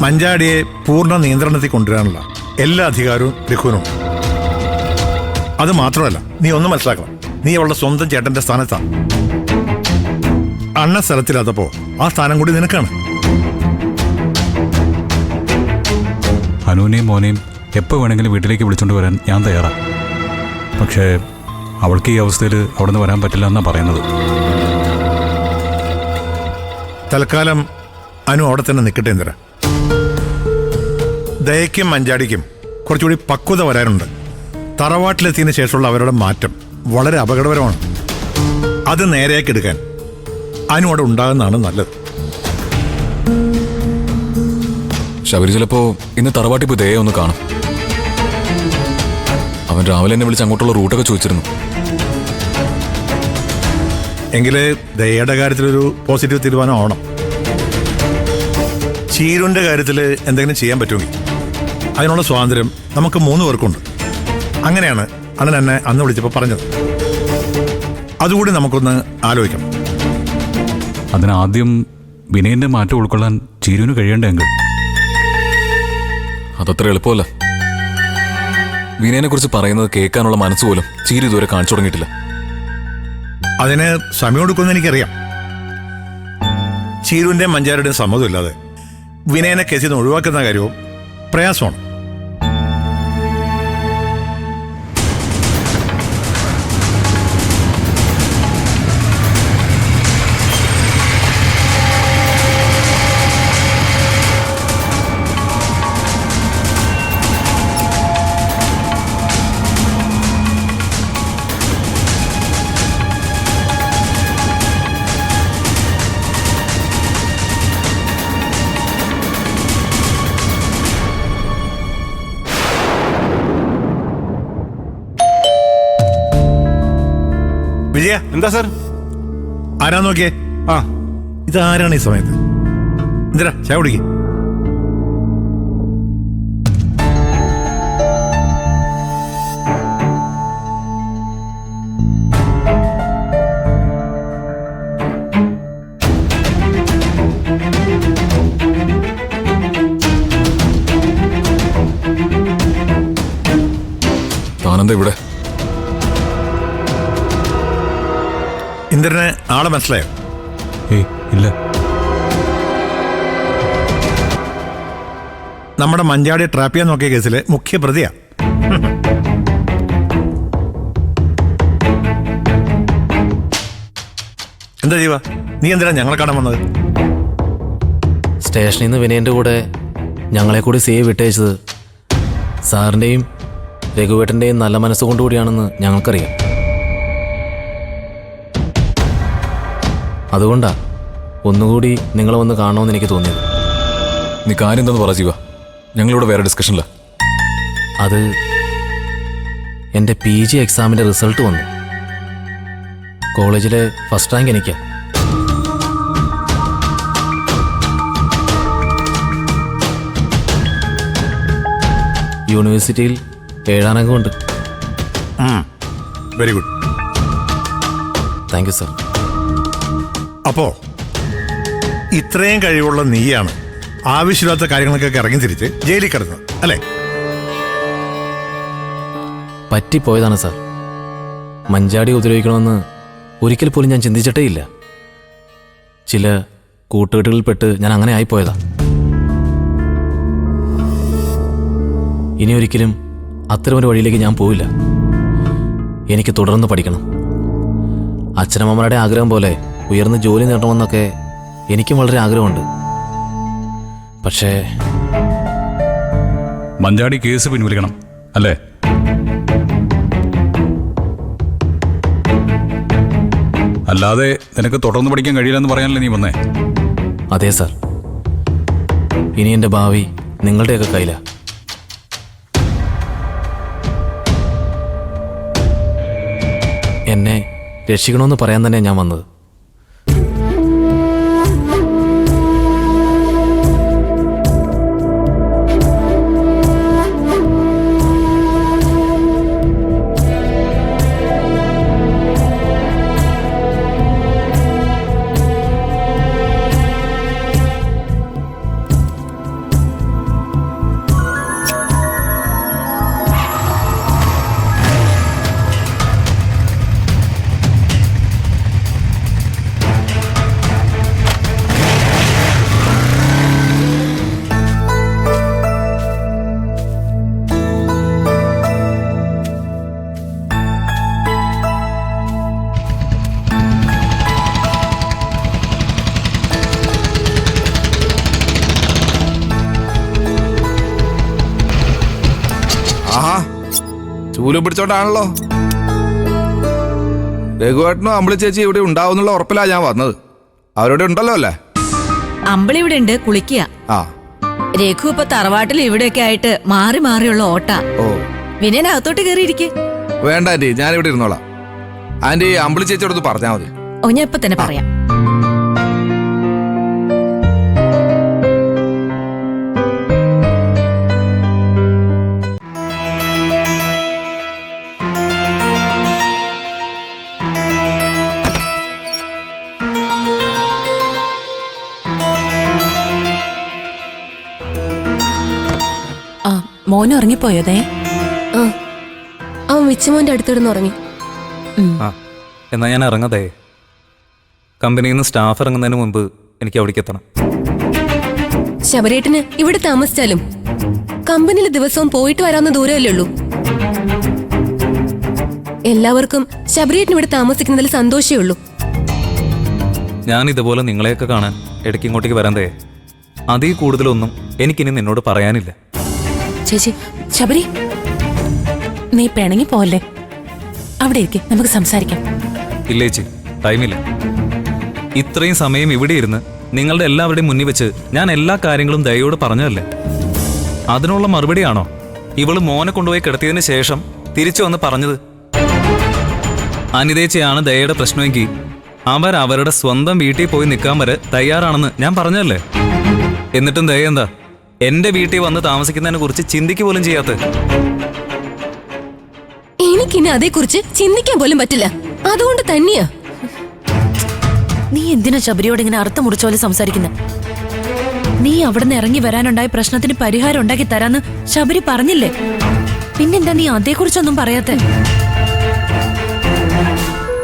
മഞ്ചാടിയെ പൂർണ്ണ നിയന്ത്രണത്തിൽ കൊണ്ടുവരാനുള്ള എല്ലാ അധികാരവും രഘുവിനുണ്ട്. അത് മാത്രമല്ല, നീ ഒന്നും മനസ്സിലാക്കണം, നീ അവളുടെ സ്വന്തം ചേട്ടന്റെ സ്ഥാനത്താണ്. അണ്ണ സ്ഥലത്തില്ലാത്തപ്പോ ആ സ്ഥാനം കൂടി നിനക്കാണ്. അനുവിനെയും മോനെയും എപ്പോൾ വേണമെങ്കിലും വീട്ടിലേക്ക് വിളിച്ചോണ്ട് വരാൻ ഞാൻ തയ്യാറാണ്. പക്ഷേ അവൾക്ക് ഈ അവസ്ഥയിൽ അവിടെ നിന്ന് വരാൻ പറ്റില്ല എന്നാണ് പറയുന്നത്. തൽക്കാലം അനു അവിടെ തന്നെ നിൽക്കട്ടെ. എന്തിനാ, ദയയ്ക്കും മഞ്ചാടിക്കും കുറച്ചുകൂടി പക്വത വരാനുണ്ട്. തറവാട്ടിലെത്തിയതിനു ശേഷമുള്ള അവരുടെ മാറ്റം വളരെ അപകടകരമാണ്. അത് നേരെയാക്കി എടുക്കാൻ അനു അവിടെ ഉണ്ടാകുന്നതാണ് നല്ലത്. ശബരി ചിലപ്പോ ഇന്ന് തറവാട്ടി പോയി ദയ ഒന്ന് കാണും. അവൻ രാവിലെ എന്നെ വിളിച്ച് അങ്ങോട്ടുള്ള റൂട്ടൊക്കെ ചോദിച്ചിരുന്നു. എങ്കില് ദയയുടെ കാര്യത്തിലൊരു പോസിറ്റീവ് തീരുമാനം ആവണം. ചീരുവിന്റെ കാര്യത്തിൽ എന്തെങ്കിലും ചെയ്യാൻ പറ്റുമെങ്കിൽ അതിനുള്ള സ്വാതന്ത്ര്യം നമുക്ക് 3 പേർക്കുണ്ട്. അങ്ങനെയാണ് അണ്ണൻ എന്നെ അന്ന് വിളിച്ചപ്പോൾ പറഞ്ഞത്. അതുകൂടി നമുക്കൊന്ന് ആലോചിക്കണം. അതിനാദ്യം വിനയന്റെ മാറ്റം ഉൾക്കൊള്ളാൻ ചീരുവിന് കഴിയേണ്ടെങ്കിൽ അതത്ര എളുപ്പമല്ല. വിനയനെ കുറിച്ച് പറയുന്നത് കേൾക്കാനുള്ള മനസ്സ് പോലും ചീരു ഇതുവരെ കാണിച്ചു തുടങ്ങിയിട്ടില്ല. അതിന് സമയം എടുക്കുമെന്ന് എനിക്കറിയാം. ചീരുവിന്റെയും മഞ്ചാരുടെയും സമ്മതമില്ലാതെ വിനയനെ കേസിൽ നിന്ന് ഒഴിവാക്കുന്ന കാര്യവും പ്രയാസമാണ്. വിജയ, എന്താ സാർ? ആരാ നോക്കിയേ? ആ, ഇതാരാണ് ഈ സമയത്ത്? എന്തിനാ ചായ കുടിക്കേ? താനെന്താ ഇവിടെ? ഇന്ദ്രന് ആളെ മനസ്സിലായോ? ഏയ് ഇല്ല. നമ്മുടെ മഞ്ചാടി ട്രാപ്പ് ചെയ്യാൻ നോക്കിയ കേസിലെ മുഖ്യ പ്രതിയാ. എന്താ ജീവ, നീ എന്തിനാ ഞങ്ങളെ കാണാൻ വന്നത്? സ്റ്റേഷനിൽ നിന്ന് വിനയൻ്റെ കൂടെ ഞങ്ങളെ കൂടി സേവ് വിട്ടയച്ചത് സാറിൻ്റെയും രഘുവേട്ടൻ്റെയും നല്ല മനസ്സുകൊണ്ടുകൂടിയാണെന്ന് ഞങ്ങൾക്കറിയാം. അതുകൊണ്ടാ ഒന്നുകൂടി നിങ്ങളെ വന്ന് കാണണമെന്ന് എനിക്ക് തോന്നിയത്. നീ കാര്യം എന്താന്ന് പറ ജീവ, ഞങ്ങളിവിടെ വേറെ ഡിസ്കഷനില്ല. അത് എൻ്റെ PG എക്സാമിൻ്റെ റിസൾട്ട് വന്നു. കോളേജിലെ ഫസ്റ്റ് റാങ്ക് എനിക്കാ. യൂണിവേഴ്സിറ്റിയിൽ 7ാം റാങ്കുണ്ട്. Very good. Thank you sir. അപ്പോ ഇത്രയും കഴിവുള്ള നീയാണ് ആവശ്യമില്ലാത്ത കാര്യങ്ങൾക്കൊക്കെ ഇറങ്ങി തിരിച്ച് ജയിലിൽ കിടന്നത് അല്ലേ? പറ്റിപ്പോയതാണ് സാർ. മഞ്ചാടി ഉപദ്രവിക്കണമെന്ന് ഒരിക്കൽ പോലും ഞാൻ ചിന്തിച്ചിട്ടേ ഇല്ല. ചില കൂട്ടുകെട്ടുകളിൽപ്പെട്ട് ഞാൻ അങ്ങനെ ആയിപ്പോയതാ. ഇനി ഒരിക്കലും അത്തരമൊരു വഴിയിലേക്ക് ഞാൻ പോവില്ല. എനിക്ക് തുടർന്ന് പഠിക്കണം. അച്ഛനമ്മമാരുടെ ആഗ്രഹം പോലെ ഉയർന്ന് ജോലി നേടണമെന്നൊക്കെ എനിക്കും വളരെ ആഗ്രഹമുണ്ട്. പക്ഷേ മഞ്ചാടി കേസ് പിൻവലിക്കണം അല്ലേ? അല്ലാതെ നിനക്ക് തുടർന്ന് പഠിക്കാൻ കഴിയില്ലെന്ന് പറയാനല്ലേ നീ വന്നേ? അതെ സാർ. ഇനി എൻ്റെ ഭാവി നിങ്ങളുടെയൊക്കെ കയ്യിലാ. എന്നെ രക്ഷിക്കണമെന്ന് പറയാൻ തന്നെ ഞാൻ വന്നത്. നൂലും പിടിച്ചോണ്ടാണല്ലോ. രഘുവേട്ടനും അമ്പിളി ചേച്ചി ഇവിടെ ഉണ്ടാവുന്നുള്ള ഉറപ്പിലാ ഞാൻ വന്നത്. അവരോട് ഉണ്ടല്ലോ അല്ലേ? അമ്പിളി ഇവിടെ ഉണ്ട്, കുളിക്കുക. ആ രഘു ഇപ്പൊ തറവാട്ടിൽ ഇവിടെയൊക്കെ ആയിട്ട് മാറി മാറിയുള്ള ഓട്ട. ഓ വിനയനകത്തോട്ട് കയറിയിരിക്കെ. വേണ്ട ആന്റി, ഞാനിവിടെ ഇരുന്നോളാം. ആന്റി അമ്പിളി ചേച്ചിയോടൊന്ന് പറഞ്ഞാൽ മതി. ഓ, ഞാൻ ഇപ്പൊ തന്നെ പറയാം. മോന് ഉറങ്ങിപ്പോയതേ? അവൻ വിച്ചുമോന്റെ അടുത്തിടുന്ന് ഉറങ്ങി. എന്നാ ഞാൻ ഇറങ്ങതേ. കമ്പനിയിൽ നിന്ന് സ്റ്റാഫ് ഇറങ്ങുന്നതിന് മുമ്പ് എനിക്ക് അവിടേക്ക് എത്തണം. ശബരേട്ടന് ഇവിടെ താമസിച്ചാലും കമ്പനിയിൽ ദിവസവും പോയിട്ട് വരാവുന്ന ദൂരമല്ലേ ഉള്ളൂ. എല്ലാവർക്കും ശബരേട്ടൻ ഇവിടെ താമസിക്കുന്നതിൽ സന്തോഷമേ ഉള്ളൂ. ഞാൻ ഇതുപോലെ നിങ്ങളെയൊക്കെ കാണാൻ ഇടയ്ക്ക് ഇങ്ങോട്ടേക്ക് വരാൻ തേ. അതിൽ കൂടുതലൊന്നും എനിക്കിനി നിന്നോട് പറയാനില്ല. ചേച്ചി, ശബരി, നീ പിണങ്ങി പോവല്ലേ? അവിടെ ഇരിക്കെ, നമുക്ക് സംസാരിക്കാം. ഇല്ല ചേച്ചി, ടൈമില്ല. ഇത്രയും സമയം ഇവിടെ ഇരുന്ന് നിങ്ങളുടെ എല്ലാവരുടെയും മുന്നിൽ വെച്ച് ഞാൻ എല്ലാ കാര്യങ്ങളും ദയോട് പറഞ്ഞതല്ലേ? അതിനുള്ള മറുപടിയാണോ ഇവള് മോനെ കൊണ്ടുപോയി കിടത്തിയതിന് ശേഷം തിരിച്ചു വന്ന് പറഞ്ഞത്? അനിതേച്ചയാണ് ദയയുടെ പ്രശ്നമെങ്കിൽ അവരുടെ സ്വന്തം വീട്ടിൽ പോയി നിൽക്കാൻ വരെ തയ്യാറാണെന്ന് ഞാൻ പറഞ്ഞതല്ലേ? എന്നിട്ടും ദയ എന്താ എന്റെ വീട്ടിൽ വന്ന് താമസിക്കുന്നതിനെ കുറിച്ച് ചിന്തിക്കുക പോലും ചെയ്യാത്ത? എനിക്കിനി അതേക്കുറിച്ച് ചിന്തിക്കാൻ പോലും പറ്റില്ല. അതുകൊണ്ട് തന്നെയാ. നീ എന്തിനാ ശബരിയോട് ഇങ്ങനെ അർത്ഥം മുറിച്ച പോലെ സംസാരിക്കുന്നത്? നീ അവിടുന്ന് ഇറങ്ങി വരാനുണ്ടായ പ്രശ്നത്തിന് പരിഹാരം ഉണ്ടാക്കി തരാന്ന് ശബരി പറഞ്ഞില്ലേ? പിന്നെന്താ നീ അതേക്കുറിച്ചൊന്നും പറയാത്തെ?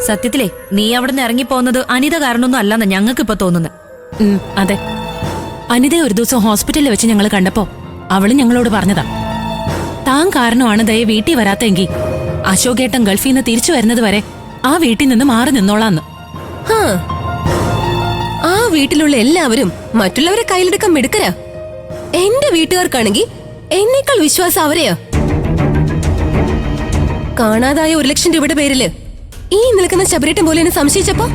സത്യത്തിലേ നീ അവിടുന്ന് ഇറങ്ങി പോകുന്നത് അനിത കാരണമൊന്നും അല്ലെന്ന് ഞങ്ങൾക്കിപ്പോ തോന്നുന്നത്. അതെ, അനിതയെ ഒരു ദിവസം ഹോസ്പിറ്റലിൽ വെച്ച് ഞങ്ങൾ കണ്ടപ്പോ അവള് ഞങ്ങളോട് പറഞ്ഞതാ, താൻ കാരണമാണ് ദയ വീട്ടിൽ വരാത്തെങ്കിൽ അശോകേട്ടൻ ഗൾഫിൽ നിന്ന് തിരിച്ചു വരുന്നത് വരെ ആ വീട്ടിൽ നിന്ന് മാറി നിന്നോളാന്ന്. ആ വീട്ടിലുള്ള എല്ലാവരും മറ്റുള്ളവരെ കയ്യിലെടുക്കാൻ മിടുക്കരാ. എന്റെ വീട്ടുകാർക്കാണെങ്കിൽ എന്നേക്കാൾ വിശ്വാസം അവരെയാ. കാണാതായ 1 ലക്ഷം രൂപയുടെ പേരില് ഈ നിൽക്കുന്ന ശബരേട്ടൻ പോലെ എന്നെ സംശയിച്ചപ്പോ